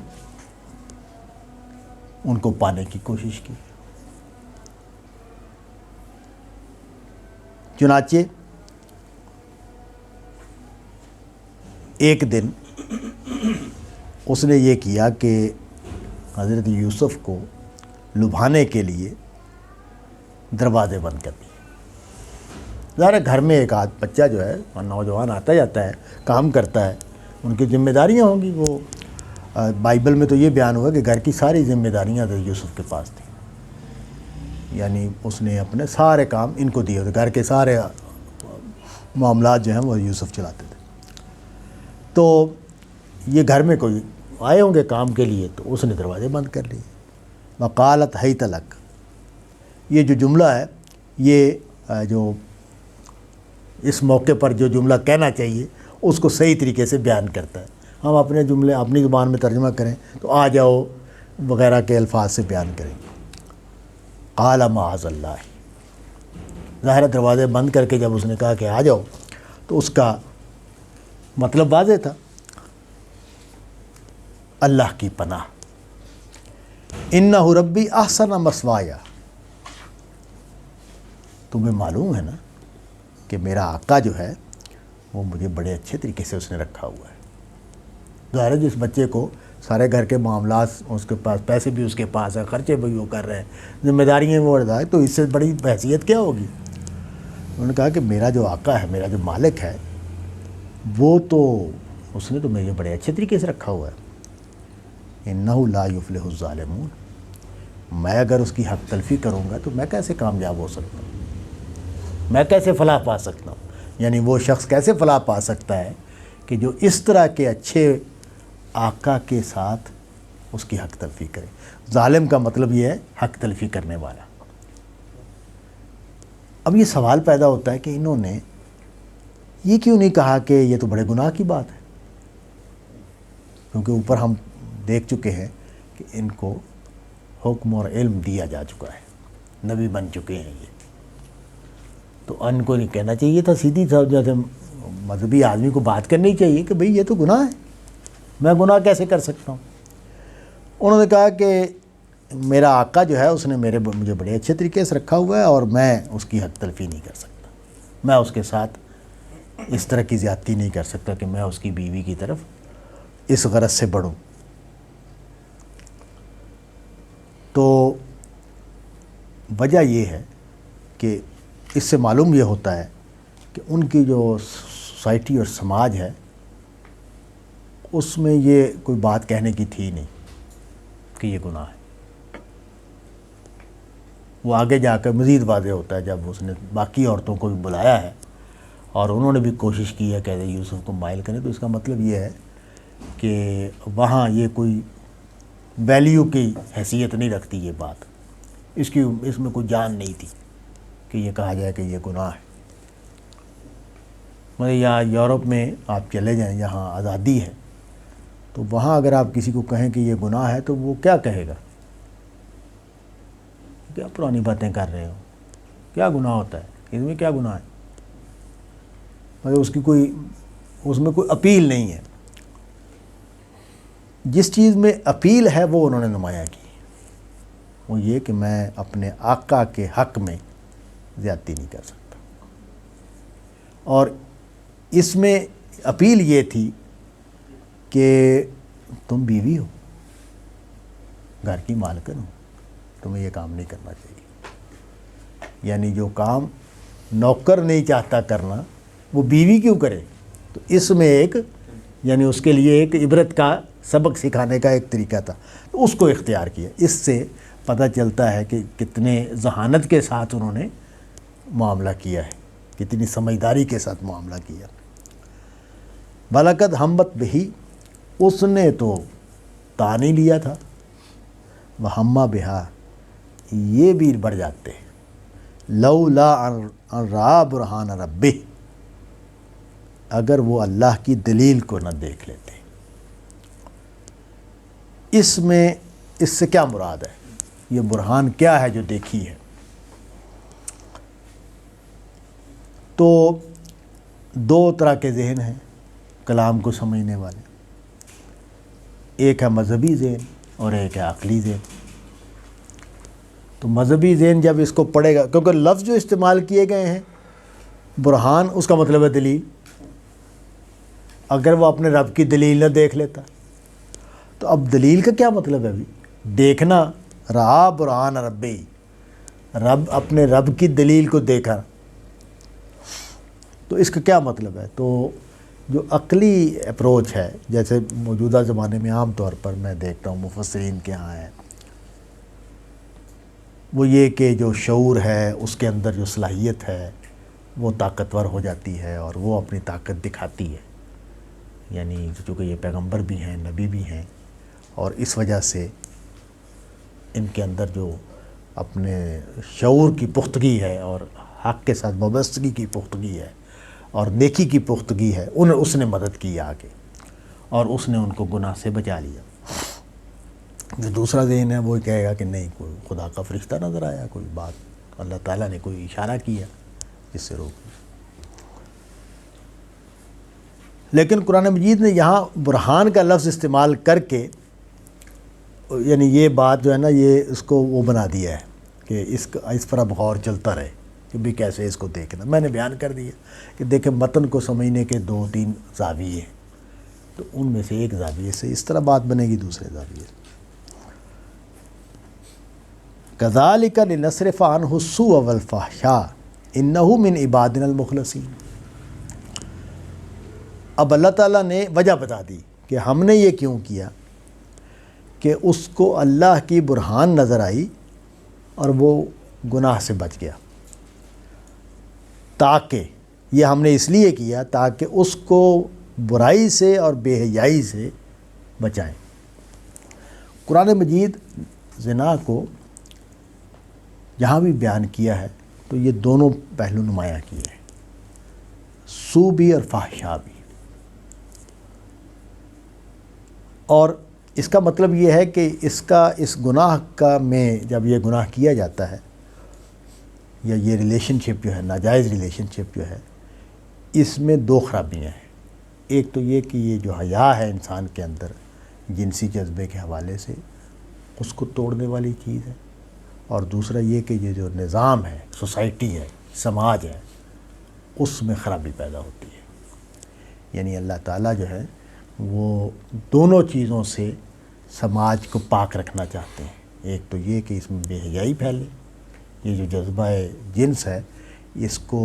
ان کو پانے کی کوشش کی۔ چنانچہ ایک دن اس نے یہ کیا کہ حضرت یوسف کو لبھانے کے لیے دروازے بند کر دیے۔ ظاہر گھر میں ایک بچہ جو ہے نوجوان آتا جاتا ہے، کام کرتا ہے، ان کی ذمہ داریاں ہوں گی، وہ بائبل میں تو یہ بیان ہوا کہ گھر کی ساری ذمہ داریاں حضرت یوسف کے پاس تھیں، یعنی اس نے اپنے سارے کام ان کو دیے ہوتے، گھر کے سارے معاملات جو ہیں وہ یوسف چلاتے تھے۔ تو یہ گھر میں کوئی آئے ہوں گے کام کے لیے تو اس نے دروازے بند کر لیے۔ وقالت حیت لک، یہ جو جملہ ہے یہ جو اس موقع پر جو جملہ کہنا چاہیے اس کو صحیح طریقے سے بیان کرتا ہے۔ ہم اپنے جملے اپنی زبان میں ترجمہ کریں تو آ جاؤ وغیرہ کے الفاظ سے بیان کریں گے۔ قال معاذ اللہ، ظاہر دروازے بند کر کے جب اس نے کہا کہ آ جاؤ تو اس کا مطلب واضح تھا، اللہ کی پناہ۔ انہ ربی احسن مثوایا، تمہیں معلوم ہے نا کہ میرا آقا جو ہے وہ مجھے بڑے اچھے طریقے سے اس نے رکھا ہوا ہے۔ ظاہر ہے جس بچے کو سارے گھر کے معاملات اس کے پاس، پیسے بھی اس کے پاس ہیں، خرچے بھی وہ کر رہے ہیں، ذمہ داریاں وہ ادا ہے، تو اس سے بڑی حیثیت کیا ہوگی؟ انہوں نے کہا کہ میرا جو آقا ہے، میرا جو مالک ہے، وہ تو اس نے تو مجھے بڑے اچھے طریقے سے رکھا ہوا ہے۔ انہ لا یفلح الظالمون، میں اگر اس کی حق تلفی کروں گا تو میں کیسے کامیاب ہو سکتا ہوں، میں کیسے فلاح پا سکتا ہوں؟ یعنی وہ شخص کیسے فلاح پا سکتا ہے کہ جو اس طرح کے اچھے آقا کے ساتھ اس کی حق تلفی کرے۔ ظالم کا مطلب یہ ہے حق تلفی کرنے والا۔ اب یہ سوال پیدا ہوتا ہے کہ انہوں نے یہ کیوں نہیں کہا کہ یہ تو بڑے گناہ کی بات ہے، کیونکہ اوپر ہم دیکھ چکے ہیں کہ ان کو حکم اور علم دیا جا چکا ہے، نبی بن چکے ہیں یہ، تو ان کو نہیں کہنا چاہیے تھا، سیدھی جیسے مذہبی آدمی کو بات کرنی چاہیے کہ بھئی یہ تو گناہ ہے، میں گناہ کیسے کر سکتا ہوں؟ انہوں نے کہا کہ میرا آقا جو ہے اس نے مجھے بڑے اچھے طریقے سے رکھا ہوا ہے اور میں اس کی حق تلفی نہیں کر سکتا، میں اس کے ساتھ اس طرح کی زیادتی نہیں کر سکتا کہ میں اس کی بیوی کی طرف اس غرض سے بڑھوں۔ تو وجہ یہ ہے کہ اس سے معلوم یہ ہوتا ہے کہ ان کی جو سوسائٹی اور سماج ہے اس میں یہ کوئی بات کہنے کی تھی نہیں کہ یہ گناہ ہے۔ وہ آگے جا کر مزید واضح ہوتا ہے جب اس نے باقی عورتوں کو بھی بلایا ہے اور انہوں نے بھی کوشش کی ہے کہ یوسف کو مائل کریں، تو اس کا مطلب یہ ہے کہ وہاں یہ کوئی ویلیو کی حیثیت نہیں رکھتی یہ بات، اس میں کوئی جان نہیں تھی کہ یہ کہا جائے کہ یہ گناہ ہے۔ مگر یا یورپ میں آپ چلے جائیں جہاں آزادی ہے، تو وہاں اگر آپ کسی کو کہیں کہ یہ گناہ ہے تو وہ کیا کہے گا؟ کیا پرانی باتیں کر رہے ہو، کیا گناہ ہوتا ہے، اس میں کیا گناہ ہے؟ مگر اس میں کوئی اپیل نہیں ہے۔ جس چیز میں اپیل ہے وہ انہوں نے نمایاں کی، وہ یہ کہ میں اپنے آقا کے حق میں زیادتی نہیں کر سکتا، اور اس میں اپیل یہ تھی کہ تم بیوی ہو، گھر کی مالکن ہو، تمہیں یہ کام نہیں کرنا چاہیے۔ یعنی جو کام نوکر نہیں چاہتا کرنا وہ بیوی کیوں کرے؟ تو اس میں یعنی اس کے لیے ایک عبرت کا سبق سکھانے کا ایک طریقہ تھا، تو اس کو اختیار کیا۔ اس سے پتہ چلتا ہے کہ کتنے ذہانت کے ساتھ انہوں نے معاملہ کیا ہے، کتنی سمجھداری کے ساتھ معاملہ کیا۔ بلکت ہمت بہی، اس نے تو تان ہی لیا تھا، وہ ہمہ بہا، یہ بھی بڑھ جاتے ہیں، لولا ان رأى برہان ربہ، اگر وہ اللہ کی دلیل کو نہ دیکھ لیتے۔ اس سے کیا مراد ہے؟ یہ برہان کیا ہے جو دیکھی ہے؟ تو دو طرح کے ذہن ہیں کلام کو سمجھنے والے، ایک ہے مذہبی ذہن اور ایک ہے عقلی ذہن۔ تو مذہبی ذہن جب اس کو پڑھے گا، کیونکہ لفظ جو استعمال کیے گئے ہیں برہان، اس کا مطلب ہے دلیل، اگر وہ اپنے رب کی دلیل نہ دیکھ لیتا تو اب دلیل کا کیا مطلب ہے؟ ابھی دیکھنا، رأى برہان ربی، اپنے رب کی دلیل کو دیکھا، تو اس کا کیا مطلب ہے؟ تو جو عقلی اپروچ ہے، جیسے موجودہ زمانے میں عام طور پر میں دیکھتا ہوں مفسرین کے ہاں ہے، وہ یہ کہ جو شعور ہے اس کے اندر جو صلاحیت ہے وہ طاقتور ہو جاتی ہے اور وہ اپنی طاقت دکھاتی ہے، یعنی چونکہ یہ پیغمبر بھی ہیں، نبی بھی ہیں، اور اس وجہ سے ان کے اندر جو اپنے شعور کی پختگی ہے اور حق کے ساتھ وابستگی کی پختگی ہے اور نیکی کی پختگی ہے، اس نے مدد کی آگے اور اس نے ان کو گناہ سے بچا لیا۔ جو دوسرا ذہن ہے وہ کہے گا کہ نہیں، کوئی خدا کا فرشتہ نظر آیا، کوئی بات اللہ تعالیٰ نے کوئی اشارہ کیا جس سے روک دیا۔ لیکن قرآن مجید نے یہاں برہان کا لفظ استعمال کر کے یعنی یہ بات جو ہے نا، یہ اس کو وہ بنا دیا ہے کہ اس پر اب غور چلتا رہے کہ بھی کیسے اس کو دیکھنا۔ میں نے بیان کر دیا کہ دیکھیں متن کو سمجھنے کے 2-3 زاویے ہیں، تو ان میں سے ایک زاویے سے اس طرح بات بنے گی، دوسرے زاویے سے کذالک لنصرف عنہ السوء والفحشاء انہ من عبادنا المخلصین۔ اب اللہ تعالیٰ نے وجہ بتا دی کہ ہم نے یہ کیوں کیا، کہ اس کو اللہ کی برہان نظر آئی اور وہ گناہ سے بچ گیا، تاکہ یہ ہم نے اس لیے کیا تاکہ اس کو برائی سے اور بے حیائی سے بچائیں۔ قرآن مجید زنا کو جہاں بھی بیان کیا ہے تو یہ دونوں پہلو نمایاں کیے ہیں، سو بھی اور فحشا بھی، اور اس کا مطلب یہ ہے کہ اس گناہ کا میں جب یہ گناہ کیا جاتا ہے یا یہ ریلیشن شپ جو ہے، ناجائز ریلیشن شپ جو ہے، اس میں 2 خرابیاں ہیں۔ ایک تو یہ کہ یہ جو حیا ہے انسان کے اندر جنسی جذبے کے حوالے سے، اس کو توڑنے والی چیز ہے، اور دوسرا یہ کہ یہ جو نظام ہے، سوسائٹی ہے، سماج ہے، اس میں خرابی پیدا ہوتی ہے۔ یعنی اللہ تعالیٰ جو ہے وہ دونوں چیزوں سے سماج کو پاک رکھنا چاہتے ہیں۔ ایک تو یہ کہ اس میں بے حیائی پھیلے، یہ جو جذبہ جنس ہے اس کو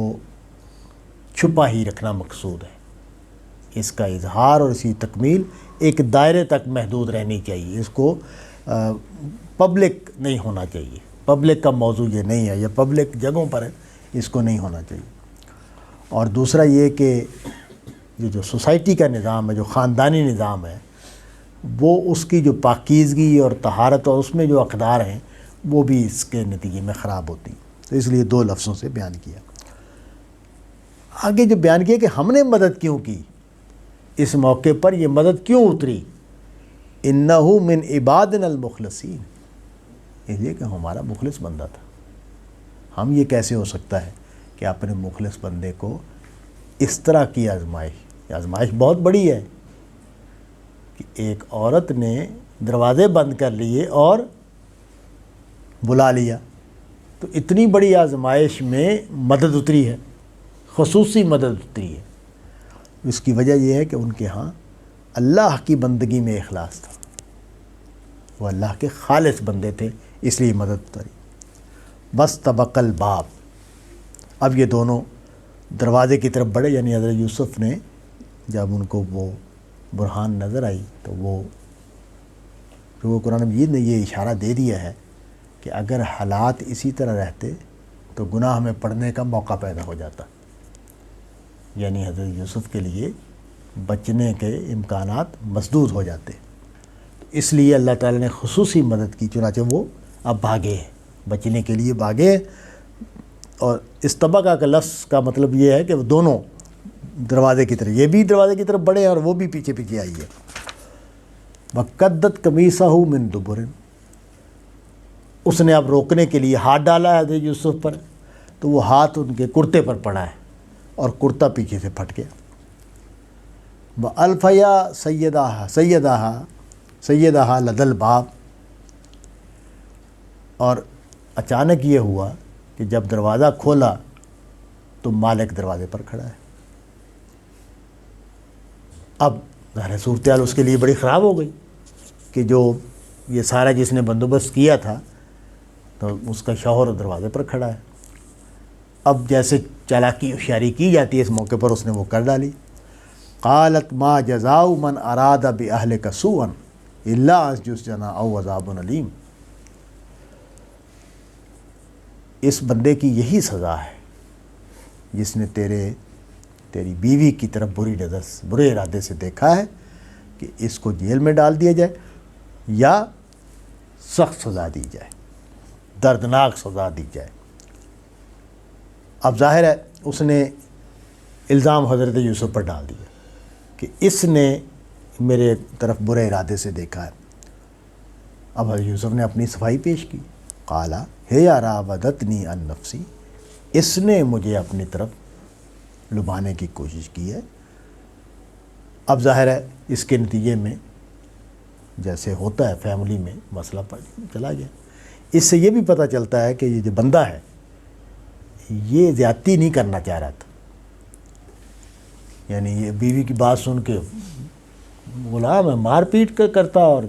چھپا ہی رکھنا مقصود ہے، اس کا اظہار اور اس کی تکمیل ایک دائرے تک محدود رہنی چاہیے، اس کو پبلک نہیں ہونا چاہیے، پبلک کا موضوع یہ نہیں ہے، یا پبلک جگہوں پر اس کو نہیں ہونا چاہیے۔ اور دوسرا یہ کہ یہ جو سوسائٹی کا نظام ہے، جو خاندانی نظام ہے، وہ اس کی جو پاکیزگی اور طہارت اور اس میں جو اقدار ہیں وہ بھی اس کے نتیجے میں خراب ہوتی ہیں۔ تو اس لیے 2 لفظوں سے بیان کیا۔ آگے جو بیان کیا کہ ہم نے مدد کیوں کی، اس موقع پر یہ مدد کیوں اتری، انہ من عبادنا المخلصین، اس لیے کہ ہمارا مخلص بندہ تھا۔ ہم یہ کیسے ہو سکتا ہے کہ اپنے مخلص بندے کو اس طرح کی آزمائش بہت بڑی ہے کہ ایک عورت نے دروازے بند کر لیے اور بلا لیا، تو اتنی بڑی آزمائش میں مدد اتری ہے، خصوصی مدد اتری ہے۔ اس کی وجہ یہ ہے کہ ان کے ہاں اللہ کی بندگی میں اخلاص تھا، وہ اللہ کے خالص بندے تھے، اس لیے مدد اتری۔ بس طبق الباب، اب یہ دونوں دروازے کی طرف بڑھے، یعنی حضرت یوسف نے جب ان کو وہ برہان نظر آئی تو وہ قرآن مجید نے یہ اشارہ دے دیا ہے کہ اگر حالات اسی طرح رہتے تو گناہ میں پڑنے کا موقع پیدا ہو جاتا، یعنی حضرت یوسف کے لیے بچنے کے امکانات مسدود ہو جاتے۔ اس لیے اللہ تعالیٰ نے خصوصی مدد کی، چنانچہ وہ اب بھاگے ہیں، بچنے کے لیے بھاگے۔ اور استبقہ کا لفظ کا مطلب یہ ہے کہ وہ دونوں دروازے کی طرف، یہ بھی دروازے کی طرف بڑھے اور وہ بھی پیچھے پیچھے آئی ہے۔ وَقَدَّتْ قَمِيصَهُ مِن دُبُرٍ، اس نے اب روکنے کے لیے ہاتھ ڈالا ہے حضرت یوسف پر، تو وہ ہاتھ ان کے کرتے پر پڑا ہے اور کرتا پیچھے سے پھٹ گیا۔ وَأَلْفَيَا سَيَّدَهَا لَدَى الْبَابِ، اور اچانک یہ ہوا کہ جب دروازہ کھولا تو مالک دروازے پر کھڑا ہے۔ اب ظاہر صورتحال اس کے لیے بڑی خراب ہو گئی کہ جو یہ سارا جس نے بندوبست کیا تھا تو اس کا شوہر دروازے پر کھڑا ہے۔ اب جیسے چالاکی ہوشیاری کی جاتی ہے اس موقع پر اس نے وہ کر ڈالی۔ قالت ما جزاء من اراد باہلک سوءا الا ان یسجن او عذاب علیم، اس بندے کی یہی سزا ہے جس نے تیری بیوی کی طرف برے ارادے سے دیکھا ہے کہ اس کو جیل میں ڈال دیا جائے یا سخت سزا دی جائے، دردناک سزا دی جائے۔ اب ظاہر ہے اس نے الزام حضرت یوسف پر ڈال دیا کہ اس نے میرے طرف برے ارادے سے دیکھا ہے۔ اب حضرت یوسف نے اپنی صفائی پیش کی، قالا ہے راودتنی عن نفسی، اس نے مجھے اپنی طرف لبھانے کی کوشش کی ہے۔ اب ظاہر ہے اس کے نتیجے میں جیسے ہوتا ہے فیملی میں مسئلہ چلا گیا۔ اس سے یہ بھی پتہ چلتا ہے کہ یہ جو بندہ ہے یہ زیادتی نہیں کرنا چاہ رہا تھا، یعنی یہ بیوی کی بات سن کے غلام ہے مار پیٹ کر کرتا اور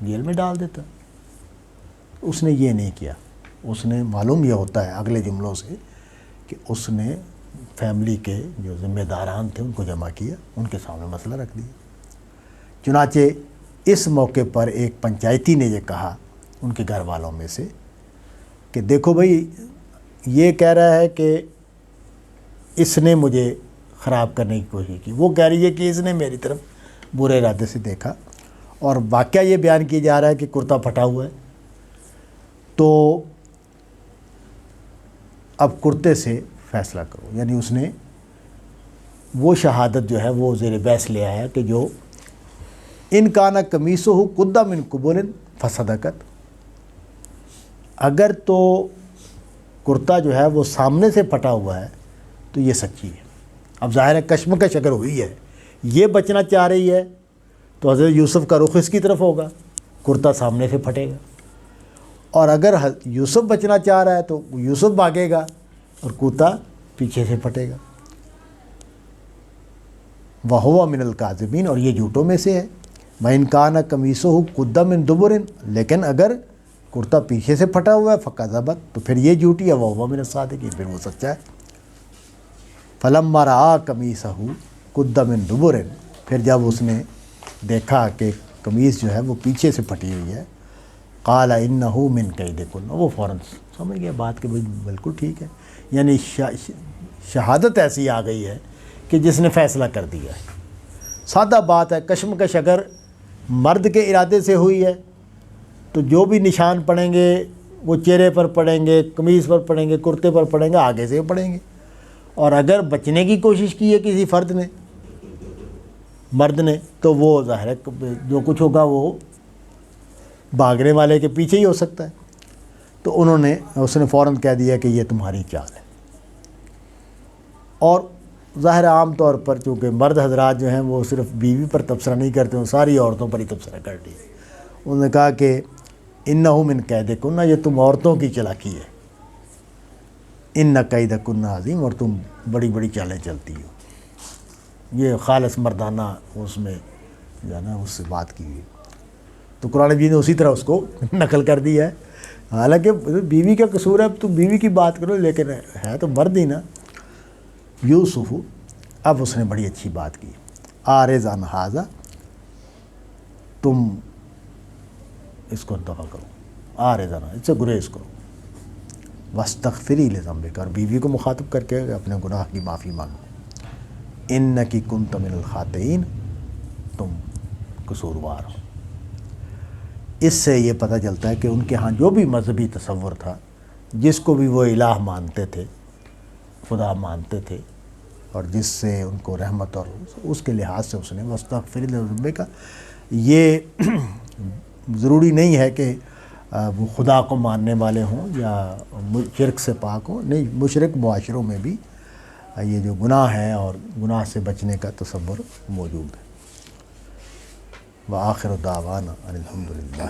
جیل میں ڈال دیتا، اس نے یہ نہیں کیا۔ اس نے معلوم یہ ہوتا ہے اگلے جملوں سے کہ اس نے فیملی کے جو ذمہ داران تھے ان کو جمع کیا، ان کے سامنے مسئلہ رکھ دیا۔ چنانچہ اس موقع پر ایک پنچایتی نے یہ کہا ان کے گھر والوں میں سے کہ دیکھو بھائی یہ کہہ رہا ہے کہ اس نے مجھے خراب کرنے کی کوشش کی، وہ کہہ رہی ہے کہ اس نے میری طرف برے ارادے سے دیکھا، اور واقعہ یہ بیان کیا جا رہا ہے کہ کرتا پھٹا ہوا ہے۔ تو اب کرتے سے فیصلہ کرو، یعنی اس نے وہ شہادت جو ہے وہ زیر بحث لے آیا کہ جو ان کان قمیصہ قد من قبل فصدقت، اگر تو کرتا جو ہے وہ سامنے سے پھٹا ہوا ہے تو یہ سچی ہے۔ اب ظاہر ہے کشمکش اگر ہوئی ہے، یہ بچنا چاہ رہی ہے تو حضرت یوسف کا رخ اس کی طرف ہوگا، کرتا سامنے سے پھٹے گا، اور اگر یوسف بچنا چاہ رہا ہے تو یوسف بھاگے گا اور کرتا پیچھے سے پھٹے گا۔ وَهُوَ مِنَ الْكَاذِبِينَ، اور یہ جھوٹوں میں سے ہے۔ وَإِنْ كَانَ قَمِيصُهُ قُدَّ مِن دُبُرٍ، لیکن اگر کرتا پیچھے سے پھٹا ہوا ہے فَكَذَبَتْ، تو پھر یہ جھوٹی ہے، وَهُوَ مِنَ الصَّادِقِينَ، پھر وہ سچا ہے۔ فَلَمَّا رَأَىٰ قَمِيصَهُ قُدَّ مِن دُبُرٍ، پھر جب اس نے دیکھا کہ قمیص جو ہے وہ پیچھے سے پھٹی ہوئی ہے، قَالَ إِنَّهُ مِن كَيْدِكُنَّ، وہ فوراً سمجھ گیا بات کہ بالکل ٹھیک ہے، یعنی شہادت ایسی آ گئی ہے کہ جس نے فیصلہ کر دیا ہے۔ سادہ بات ہے، کشمکش اگر مرد کے ارادے سے ہوئی ہے تو جو بھی نشان پڑیں گے وہ چہرے پر پڑیں گے، قمیص پر پڑیں گے، کرتے پر پڑیں گے، آگے سے پڑیں گے، اور اگر بچنے کی کوشش کی ہے کسی فرد نے، مرد نے، تو وہ ظاہر ہے جو کچھ ہوگا وہ بھاگنے والے کے پیچھے ہی ہو سکتا ہے۔ تو اس نے فوراً کہہ دیا کہ یہ تمہاری چال ہے۔ اور ظاہر عام طور پر چونکہ مرد حضرات جو ہیں وہ صرف بیوی پر تبصرہ نہیں کرتے ہیں، ساری عورتوں پر ہی تبصرہ کر دیا۔ انہوں نے کہا کہ انہ من کیدکن، یہ تم عورتوں کی چلاکی ہے، ان کیدکن عظیم، اور تم بڑی بڑی چالیں چلتی ہو۔ یہ خالص مردانہ اس میں جو ہے نا اس سے بات کی ہوئی، تو قرآن مجید نے اسی طرح اس کو نقل کر دیا ہے۔ حالانکہ بیوی کا قصور ہے، اب تم بیوی کی بات کرو، لیکن ہے تو مرد ہی نا۔ یوسف، اب اس نے بڑی اچھی بات کی، آرز عن ھذا، تم اس کو دفع کرو، آرز عن، اس سے گریز کرو، واستغفری لذنبک، اور بیوی کو مخاطب کر کے اپنے گناہ کی معافی مانگو، انکی کنت من الخاطئین، تم قصوروار ہو۔ اس سے یہ پتہ چلتا ہے کہ ان کے ہاں جو بھی مذہبی تصور تھا، جس کو بھی وہ الہ مانتے تھے، خدا مانتے تھے، اور جس سے ان کو رحمت اور اس کے لحاظ سے اس نے واستغفر لذنبک کا، یہ ضروری نہیں ہے کہ وہ خدا کو ماننے والے ہوں یا شرک سے پاک ہوں، نہیں، مشرک معاشروں میں بھی یہ جو گناہ ہے اور گناہ سے بچنے کا تصور موجود ہے۔ وآخر دعوانا ان الحمد للہ۔